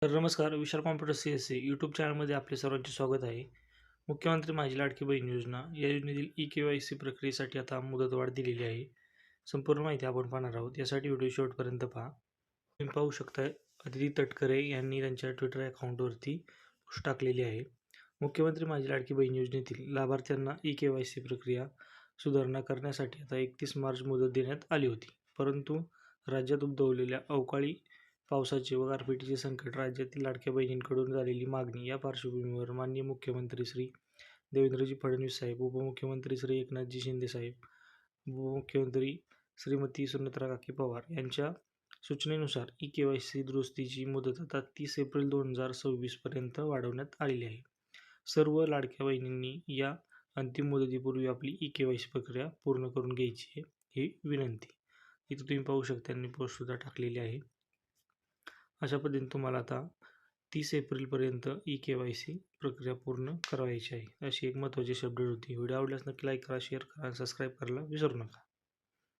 तर नमस्कार, विशाल computer CSC YouTube चॅनलमध्ये आपले सर्वांचे स्वागत आहे. मुख्यमंत्री माझी लाडकी बहीण योजना या योजनेतील ई-के-वाय-सी प्रक्रियेसाठी आता मुदतवाढ दिलेली आहे. संपूर्ण माहिती आपण पाहणार आहोत. यासाठी व्हिडिओ शेवटपर्यंत पहा. तुम्ही पाहू शकता अदिती तटकरे यांनी त्यांच्या ट्विटर अकाउंटवरती पोस्ट टाकलेली आहे. मुख्यमंत्री माझी लाडकी बहीण योजनेतील लाभार्थ्यांना ई-के-वाय-सी प्रक्रिया सुधारणा करण्यासाठी आता 31 मार्च मुदत देण्यात आली होती. परंतु राज्यात उद्भवलेल्या अवकाळी पावसाचे व गारपिटीचे संकट, राज्यातील लाडक्या बहिणींकडून झालेली मागणी या पार्श्वभूमीवर माननीय मुख्यमंत्री श्री देवेंद्रजी फडणवीस साहेब, उपमुख्यमंत्री श्री एकनाथजी शिंदे साहेब, उपमुख्यमंत्री श्रीमती सुनेत्रा काकी पवार यांच्या सूचनेनुसार ई-के-वाय-सी दुरुस्तीची मुदत आता 30 एप्रिल 2026 पर्यंत वाढवण्यात आलेली आहे. सर्व लाडक्या बहिणींनी या अंतिम मुदतीपूर्वी आपली ई-के-वाय-सी प्रक्रिया पूर्ण करून घ्यायची आहे, ही विनंती. इथं तुम्ही पाहू शकता त्यांनी पोस्ट सुद्धा टाकलेली आहे. अशा पद्धतीने तुम्हाला आता 30 एप्रिलपर्यंत ई-के-वाय-सी प्रक्रिया पूर्ण करायची आहे. अशी एक महत्त्वाची अपडेट होती. व्हिडिओ आवडल्यास नक्की लाईक करा, शेअर करा आणि सबस्क्राईब करायला विसरू नका.